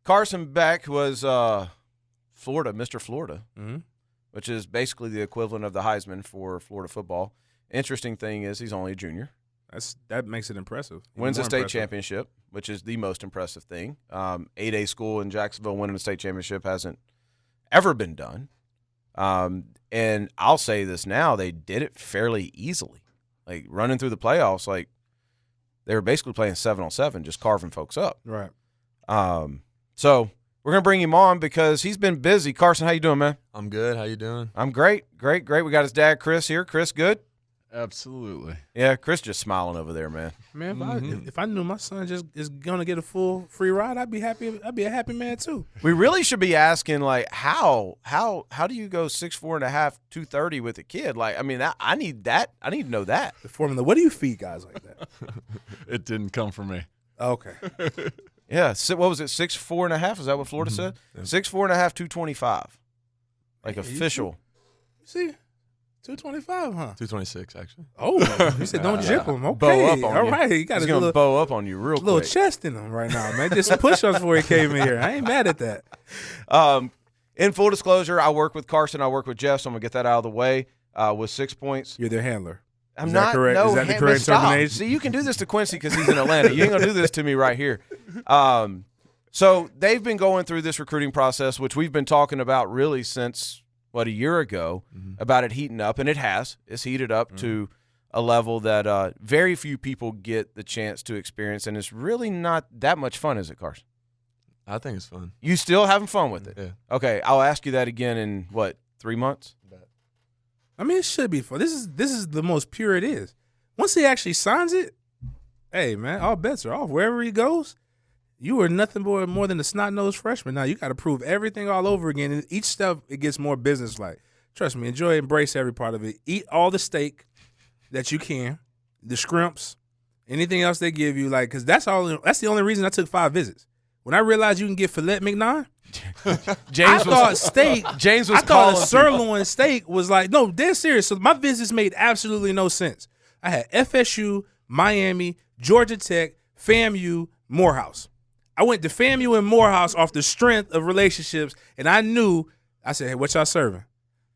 Carson Beck was Florida, Mr. Florida, which is basically the equivalent of the Heisman for Florida football. Interesting thing is he's only a junior. That makes it impressive. Wins a state championship, which is the most impressive thing. 8A school in Jacksonville winning a state championship hasn't ever been done. And I'll say this now, they did it fairly easily. Like, running through the playoffs, like, they were basically playing 7-on-7, just carving folks up. Right. So we're going to bring him on because he's been busy. Carson, how you doing, man? I'm good. How you doing? I'm great. We got his dad, Chris, here. Chris, good? Absolutely. Yeah, Chris just smiling over there, man. Man, if I knew my son just is gonna get a full free ride, I'd be happy. I'd be a happy man too. We really should be asking, like, how do you go 6'4.5", 230 with a kid? Like, I mean, I need that. I need to know that. The formula. What do you feed guys like that? It didn't come from me. Okay. Yeah. What was it? 6'4.5"? Is that what Florida said? Yeah. 6'4.5", 225. Like, official. See. 225, huh? 226, actually. Oh, you said don't jip him. Okay, Bow up on all you. right. He got He's his gonna little, bow up on you real little quick. chest in him right now, man. Just push-ups before he came in here. I ain't mad at that. In full disclosure, I work with Carson. I work with Jeff, so I'm gonna get that out of the way. With 6 points. You're their handler. I'm Is not. that correct? No, Is that the man, correct stop. termination? See, you can do this to Quincy because he's in Atlanta. You ain't gonna do this to me right here. So they've been going through this recruiting process, which we've been talking about really since a year ago, about it heating up, and it has. It's heated up to a level that very few people get the chance to experience, and it's really not that much fun, is it, Carson? I think it's fun. You still having fun with it? Yeah. Okay, I'll ask you that again in, 3 months? I mean, it should be fun. This is the most pure it is. Once he actually signs it, hey, man, all bets are off. Wherever he goes, you are nothing more than a snot-nosed freshman. Now you got to prove everything all over again. And each step, it gets more business-like. Trust me, embrace every part of it. Eat all the steak that you can, the scrimps, anything else they give you, because that's the only reason I took 5 visits. When I realized you can get filet mignon, I thought a sirloin steak was no, dead serious. So my visits made absolutely no sense. I had FSU, Miami, Georgia Tech, FAMU, Morehouse. I went to FAMU and Morehouse off the strength of relationships, and I said, hey, what y'all serving?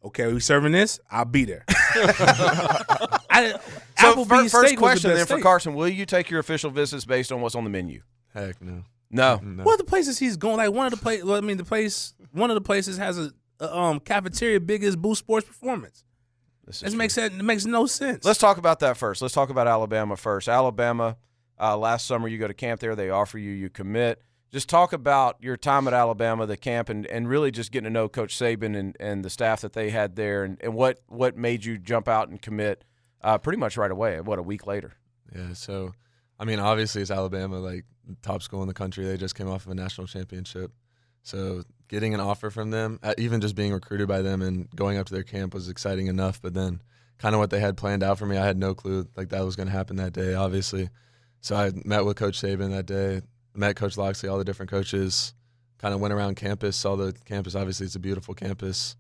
Okay, we serving this? I'll be there. So first question then for Carson, will you take your official visits based on what's on the menu? Heck no. No. What are the places he's going? One of the places has a cafeteria big as Boost Sports Performance. It makes no sense. Let's talk about that first. Let's talk about Alabama first. Alabama, last summer you go to camp there. They offer you commit. Just talk about your time at Alabama, the camp, and really just getting to know Coach Saban and the staff that they had there, and what made you jump out and commit pretty much right away, a week later? Yeah, so, I mean, obviously it's Alabama, top school in the country. They just came off of a national championship. So getting an offer from them, even just being recruited by them and going up to their camp was exciting enough. But then kind of what they had planned out for me, I had no clue that was going to happen that day, obviously. So I met with Coach Saban that day, met Coach Loxley, all the different coaches, kind of went around campus, saw the campus. Obviously, it's a beautiful campus.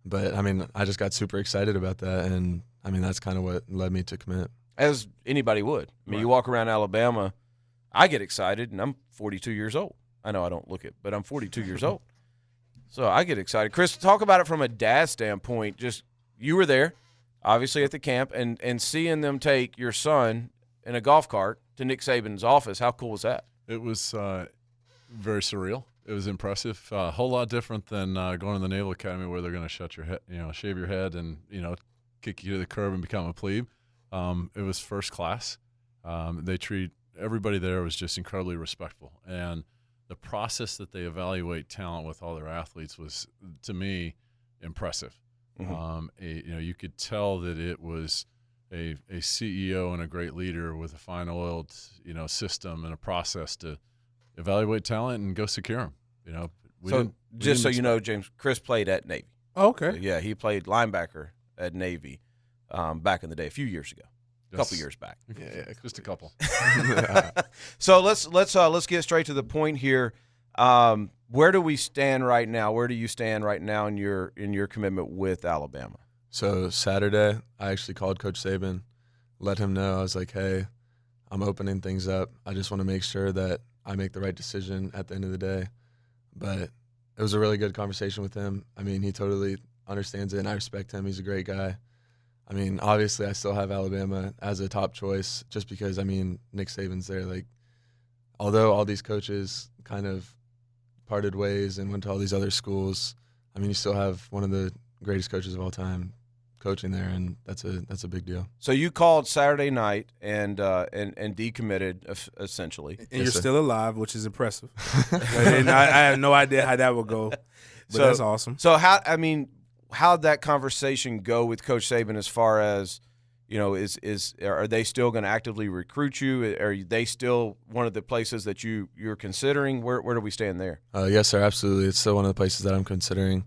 But, I mean, I just got super excited about that. And, I mean, that's kind of what led me to commit. As anybody would. I mean, You walk around Alabama, I get excited, and I'm 42 years old. I know I don't look it, but I'm 42 years old. So I get excited. Chris, talk about it from a dad standpoint. Just you were there, obviously, at the camp, and seeing them take your son in a golf cart to Nick Saban's office. How cool was that? It was very surreal. It was impressive. A whole lot different than going to the Naval Academy where they're going to shut your head, shave your head and, kick you to the curb and become a plebe. It was first class. They treat everybody there was just incredibly respectful. And the process that they evaluate talent with all their athletes was, to me, impressive. Mm-hmm. You could tell that it was a CEO and a great leader with a fine-oiled, system and a process to evaluate talent and go secure them. Just so you know, James, Chris played at Navy. Oh, okay. Yeah, he played linebacker at Navy back in the day, a few years ago. A couple years back. Yeah, just a couple. So let's get straight to the point here. Where do we stand right now? Where do you stand right now in your commitment with Alabama? So Saturday, I actually called Coach Saban, let him know. I was like, hey, I'm opening things up. I just want to make sure that I make the right decision at the end of the day. but it was a really good conversation with him. I mean, he totally understands it, and I respect him. He's a great guy. I mean, obviously, I still have Alabama as a top choice just because, I mean, Nick Saban's there. Like, although all these coaches kind of parted ways and went to all these other schools, I mean, you still have one of the greatest coaches of all time coaching there, and that's a big deal. So you called Saturday night and decommitted essentially, and you're still alive, which is impressive. And I have no idea how that would go, but that's awesome. So how'd that conversation go with Coach Saban as far as, you know, are they still going to actively recruit you? Are they still one of the places that you're considering? Where do we stand there? Yes, sir, absolutely. It's still one of the places that I'm considering.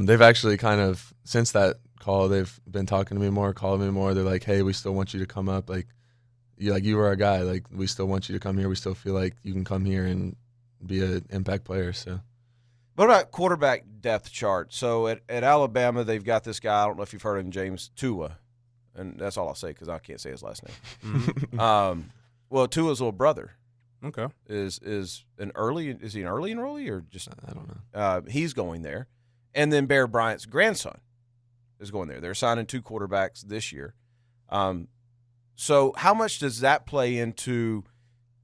They've actually kind of, since that call, they've been talking to me more, calling me more. They're like, hey, we still want you to come up. Like you were our guy. Like, we still want you to come here. We still feel like you can come here and be an impact player. So. What about quarterback depth chart? So at Alabama, they've got this guy. I don't know if you've heard of him, James Tua, and that's all I'll say because I can't say his last name. Mm-hmm. Well, Tua's little brother, okay, is he an early enrollee or just I don't know. He's going there, and then Bear Bryant's grandson is going there. They're signing 2 quarterbacks this year. So how much does that play into?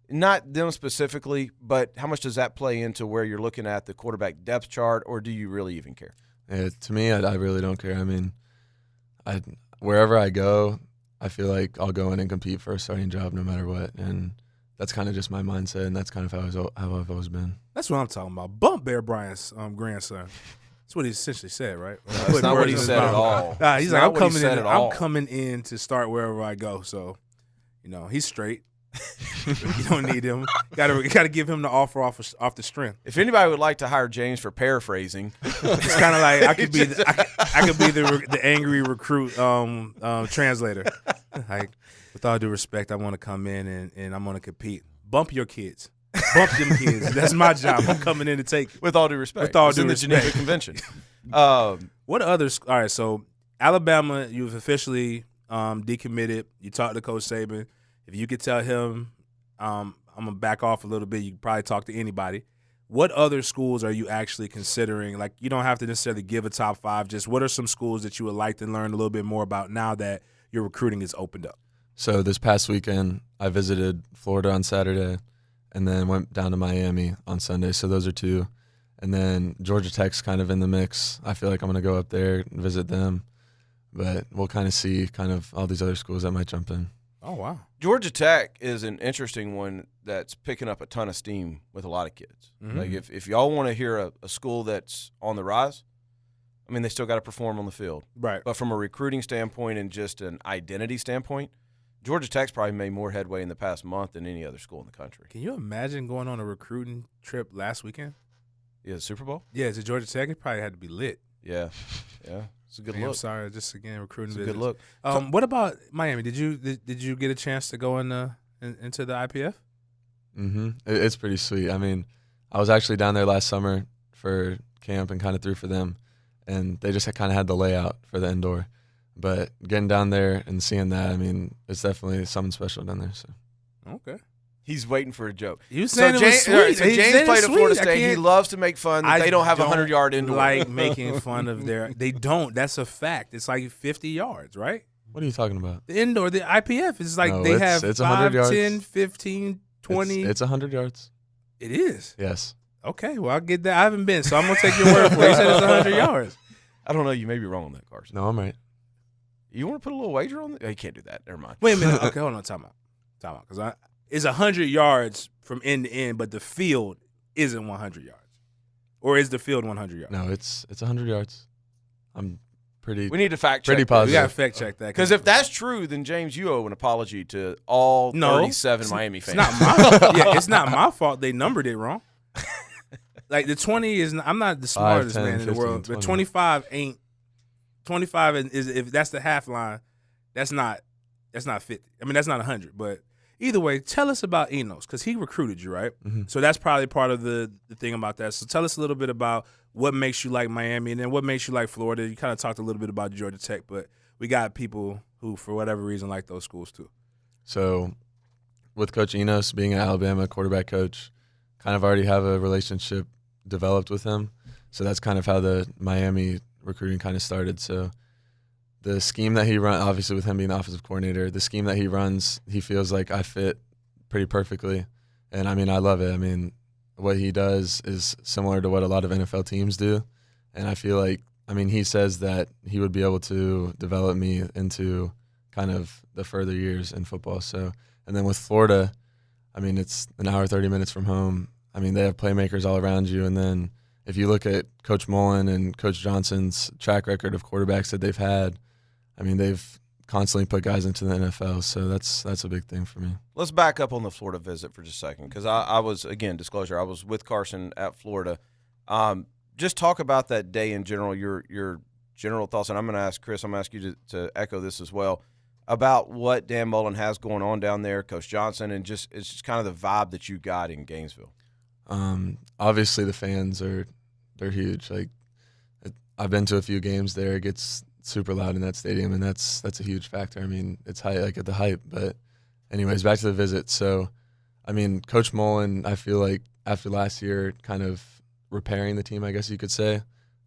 Not them specifically, but how much does that play into where you're looking at the quarterback depth chart, or do you really even care? Yeah, to me, I really don't care. I mean, wherever I go, I feel like I'll go in and compete for a starting job no matter what, and that's kind of just my mindset, and that's kind of how I've always been. That's what I'm talking about. Bump Bear Bryant's grandson. That's what he essentially said, right? That's not what he said at all. He's like, I'm coming in to start wherever I go. So, you know, he's straight. You don't need him. Got to give him the offer off the strength. If anybody would like to hire James for paraphrasing, it's kind of like I could be the angry recruit translator. Like, with all due respect, I want to come in and I'm going to compete. Bump your kids. Bump them kids. That's my job. I'm coming in to take. With all due respect. With all due in the respect. Geneva Convention. What others? All right, so Alabama, you've officially decommitted. You talked to Coach Saban. If you could tell him, I'm going to back off a little bit, you could probably talk to anybody. What other schools are you actually considering? Like, you don't have to necessarily give a top 5. Just what are some schools that you would like to learn a little bit more about now that your recruiting is opened up? So this past weekend, I visited Florida on Saturday and then went down to Miami on Sunday. So those are 2. And then Georgia Tech's kind of in the mix. I feel like I'm going to go up there and visit them. But we'll kind of see kind of all these other schools that might jump in. Oh, wow. Georgia Tech is an interesting one that's picking up a ton of steam with a lot of kids. Mm-hmm. Like if y'all want to hear a school that's on the rise, I mean, they still got to perform on the field. Right. But from a recruiting standpoint and just an identity standpoint, Georgia Tech's probably made more headway in the past month than any other school in the country. Can you imagine going on a recruiting trip last weekend? Yeah, the Super Bowl? Yeah, to Georgia Tech, it probably had to be lit. Yeah. It's a good look. I'm sorry, just again recruiting. It's a good look. What about Miami? Did you get a chance to go into the IPF? Mm-hmm. It's pretty sweet. I mean, I was actually down there last summer for camp and kind of threw for them, and they just kind of had the layout for the indoor. But getting down there and seeing that, I mean, it's definitely something special down there. So. Okay. He's waiting for a joke. You saying it was sweet. So James played at Florida State. He loves to make fun that they don't have a 100-yard indoor. Like making fun of they don't. That's a fact. It's like 50 yards, right? What are you talking about? The indoor, the IPF is like they have it's 5, 100 10, 15, 20. It's 100 yards. It is? Yes. Okay, well, I'll get that. I haven't been, so I'm going to take your word for it. You said it's 100 yards. I don't know. You may be wrong on that, Carson. No, I'm right. You want to put a little wager on it? Oh, you can't do that. Never mind. Wait a minute. Okay, hold on. Time out. Because it's 100 yards from end to end, but the field isn't 100 yards. Or is the field 100 yards? No, it's 100 yards. I'm pretty. We need to fact check. Pretty positive. We got to fact check that. Because if that's true, then James, you owe an apology to all 37 Miami fans. It's not my fault. They numbered it wrong. Like the 20 is. I'm not the smartest 5, 10, man in the 15, world. 20. But 25 ain't. 25 is if that's the half line. That's not 50. I mean, that's not 100. But either way, tell us about Enos because he recruited you, right? Mm-hmm. So that's probably part of the thing about that. So tell us a little bit about what makes you like Miami and then what makes you like Florida. You kind of talked a little bit about Georgia Tech, but we got people who, for whatever reason, like those schools too. So with Coach Enos being an Alabama quarterback coach, kind of already have a relationship developed with him. So that's kind of how the Miami recruiting kind of started. So the scheme that he runs, obviously with him being the offensive coordinator, the scheme that he runs, he feels like I fit pretty perfectly. And, I mean, I love it. I mean, what he does is similar to what a lot of NFL teams do. And I feel like, I mean, he says that he would be able to develop me into kind of the further years in football. So, and then with Florida, I mean, it's an hour, 30 minutes from home. I mean, they have playmakers all around you. And then if you look at Coach Mullen and Coach Johnson's track record of quarterbacks that they've had, I mean, they've constantly put guys into the NFL. So that's a big thing for me. Let's back up on the Florida visit for just a second, because I was, again, disclosure, I was with Carson at Florida. Just talk about that day in general, your general thoughts, and I'm going to ask Chris, I'm going to ask you to echo this as well, about what Dan Mullen has going on down there, Coach Johnson, and it's just kind of the vibe that you got in Gainesville. Obviously the fans they're huge. Like, I've been to a few games there. It gets super loud in that stadium, and that's a huge factor. I mean, it's high, like at the hype. But anyways, back to the visit. So, I mean, Coach Mullen, I feel like after last year, kind of repairing the team, I guess you could say,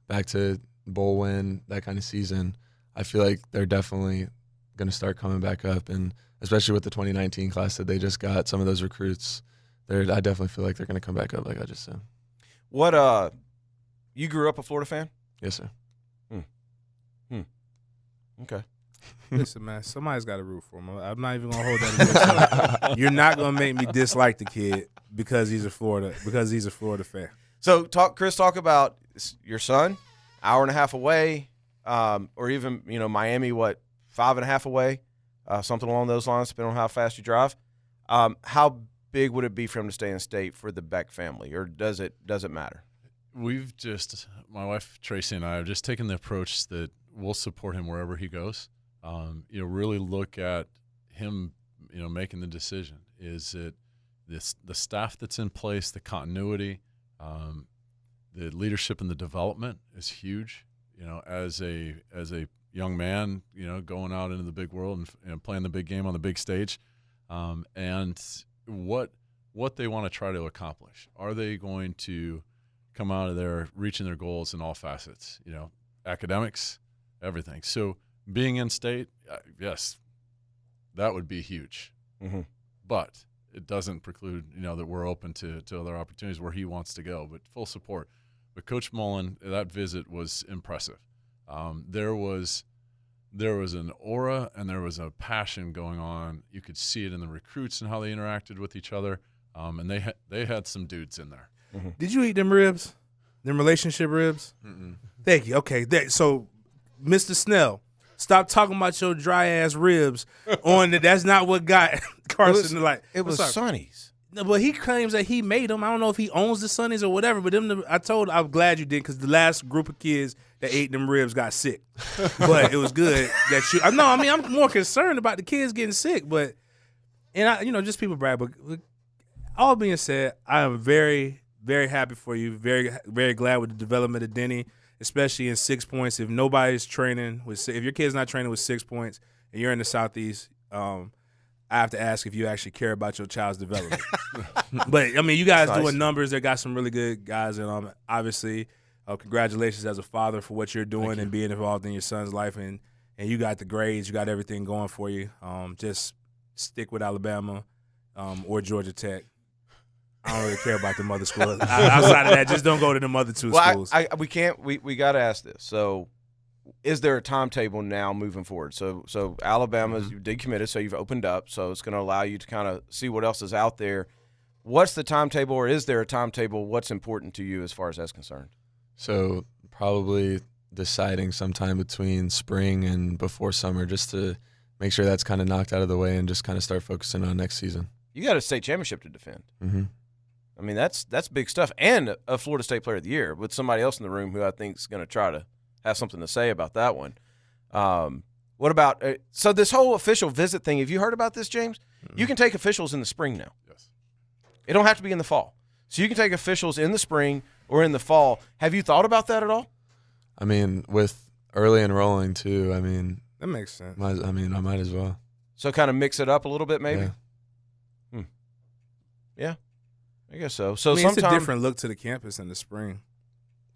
back to bowl win, that kind of season, I feel like they're definitely going to start coming back up. And especially with the 2019 class that they just got, some of those recruits, I definitely feel like they're going to come back up, like I just said. What, you grew up a Florida fan? Yes, sir. Okay. Listen, man, somebody's got to root for him. I'm not even gonna hold that against him. You're not gonna make me dislike the kid because he's a Florida fan. So, Chris, talk about your son, hour and a half away, or even Miami, 5.5 away, something along those lines, depending on how fast you drive. How big would it be for him to stay in state for the Beck family, or does it matter? We've just, my wife Tracy and I have just taken the approach that we'll support him wherever he goes. Really look at him, making the decision. Is it the staff that's in place, the continuity, the leadership and the development is huge. As a young man, going out into the big world and playing the big game on the big stage, and what they want to try to accomplish. Are they going to come out of there reaching their goals in all facets? Academics, everything. So being in state, yes, that would be huge. Mm-hmm. But it doesn't preclude, that we're open to other opportunities where he wants to go, but full support. But Coach Mullen, that visit was impressive. There was an aura and there was a passion going on. You could see it in the recruits and how they interacted with each other. And they had some dudes in there. Mm-hmm. Did you eat them ribs? Them relationship ribs? Mm-mm. Thank you. Okay. So, Mr. Snell, stop talking about your dry ass ribs on that's not what got Carson to like. It was Sonny's. No, but he claims that he made them. I don't know if he owns the Sonny's or whatever, but I'm glad you did, because the last group of kids that ate them ribs got sick. But it was good that you. No, I mean, I'm more concerned about the kids getting sick, but just people brag. But all being said, I am very, very happy for you. Very, very glad with the development of Denny, especially in 6 points. If nobody's training if your kid's not training with 6 points and you're in the Southeast, I have to ask if you actually care about your child's development. But I mean, you guys doing numbers. They got some really good guys, and obviously, congratulations as a father for what you're doing and being involved in your son's life. And you got the grades, you got everything going for you. Just stick with Alabama or Georgia Tech. I don't really care about the other schools. Outside of that, just don't go to the other two schools. We got to ask this. So, is there a timetable now moving forward? So Alabama's decommitted, so you've opened up, so it's going to allow you to kind of see what else is out there. What's the timetable, or is there a timetable? What's important to you as far as that's concerned? So probably deciding sometime between spring and before summer, just to make sure that's kind of knocked out of the way and just kind of start focusing on next season. You got a state championship to defend. Mm-hmm. I mean, that's big stuff, and a Florida State Player of the Year with somebody else in the room who I think is going to try to have something to say about that one. What about so this whole official visit thing? Have you heard about this, James? Mm-hmm. You can take officials in the spring now. Yes. It don't have to be in the fall. So you can take officials in the spring or in the fall. Have you thought about that at all? I mean, with early enrolling too, I mean, that makes sense. I might as well. So kind of mix it up a little bit, maybe? Yeah. Yeah. I guess so. So I mean, it's a sometimes different look to the campus in the spring.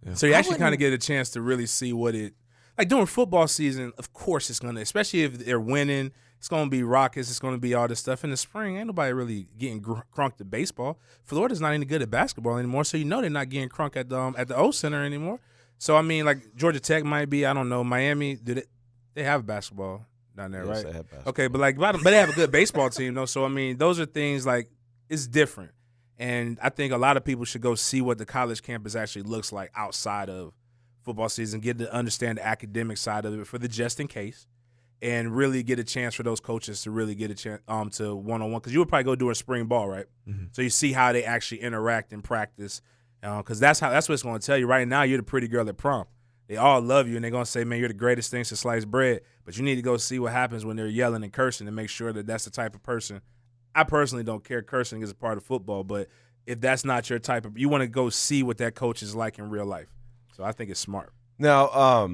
Yeah. So you I actually kind of wouldn't- get a chance to really see what it like during football season. Of course, it's gonna, especially if they're winning, it's gonna be rockets. It's gonna be all this stuff. In the spring, ain't nobody really getting crunked at baseball. Florida's not any good at basketball anymore, so you know they're not getting crunk at the O Center anymore. So I mean, like Georgia Tech might be. I don't know. Miami, they have basketball down there, Yes, right? they have basketball. Okay, but they have a good baseball team though. So I mean, those are things like it's different. And I think a lot of people should go see what the college campus actually looks like outside of football season, get to understand the academic side of it for the just in case, and really get a chance for those coaches to really get a chance to one-on-one. Because you would probably go do a spring ball, right? Mm-hmm. So you see how they actually interact and practice. Because that's what it's going to tell you. Right now, you're the pretty girl at prom. They all love you, and they're going to say, man, you're the greatest thing since sliced bread. But you need to go see what happens when they're yelling and cursing and make sure that that's the type of person. I personally don't care. Cursing is a part of football, but if that's not your type of – you want to go see what that coach is like in real life. So I think it's smart. Now,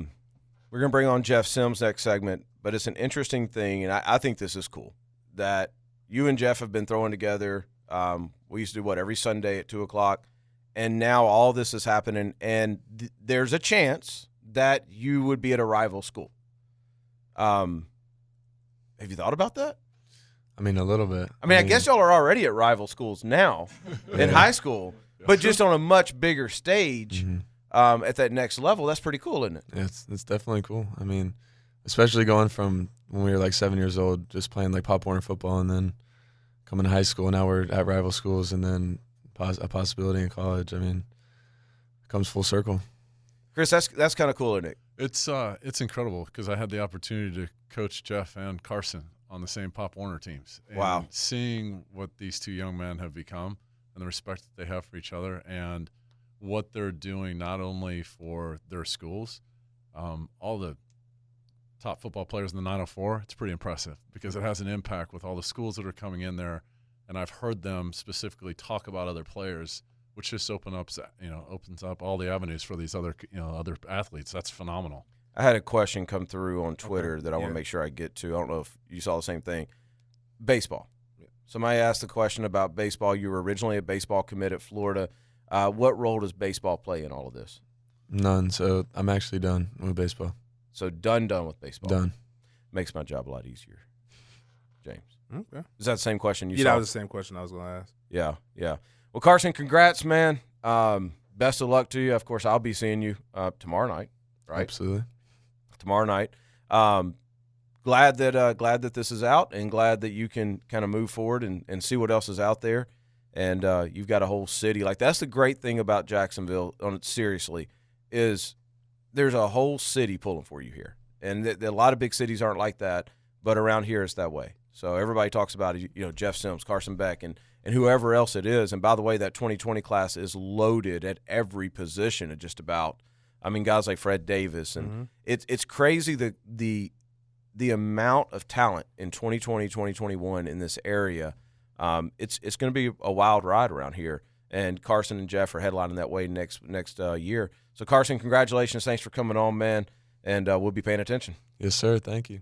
we're going to bring on Jeff Sims next segment, but it's an interesting thing, and I think this is cool, that you and Jeff have been throwing together. We used to do, every Sunday at 2 o'clock, and now all this is happening, and there's a chance that you would be at a rival school. Have you thought about that? I mean, a little bit. I mean, I guess y'all are already at rival schools now in high school, but just on a much bigger stage. Mm-hmm. At that next level, that's pretty cool, isn't it? Yeah, it's definitely cool. I mean, especially going from when we were like 7 years old, just playing like Pop Warner football, and then coming to high school, and now we're at rival schools, and then a possibility in college. I mean, it comes full circle. Chris, that's kind of cool, isn't it? It's incredible because I had the opportunity to coach Jeff and Carson on the same Pop Warner teams. And Wow. seeing what these two young men have become and the respect that they have for each other and what they're doing not only for their schools, all the top football players in the 904, it's pretty impressive because it has an impact with all the schools that are coming in there. And I've heard them specifically talk about other players, which just opens up all the avenues for these other athletes. That's phenomenal. I had a question come through on Twitter that I want Yeah. to make sure I get to. I don't know if you saw the same thing. Baseball. Somebody asked the question about baseball. You were originally a baseball commit at Florida. What role does baseball play in all of this? None. So I'm actually done with baseball. So done with baseball. Done. Makes my job a lot easier. James. Okay. Is that the same question you Yeah, saw? that was the same question I was going to ask. Yeah. Well, Carson, congrats, man. Best of luck to you. Of course, I'll be seeing you tomorrow night, right? Absolutely. Tomorrow night. Glad that this is out, and glad that you can kind of move forward and see what else is out there. And you've got a whole city. Like, that's the great thing about Jacksonville, seriously, is there's a whole city pulling for you here. And a lot of big cities aren't like that, but around here it's that way. So everybody talks about it, Jeff Sims, Carson Beck, and whoever else it is. And by the way, that 2020 class is loaded at every position just about. I mean, guys like Fred Davis. And it's crazy the amount of talent in 2020, 2021 in this area. It's going to be a wild ride around here, and Carson and Jeff are headlining that way next year. So, Carson, congratulations. Thanks for coming on, man, and we'll be paying attention. Yes, sir. Thank you.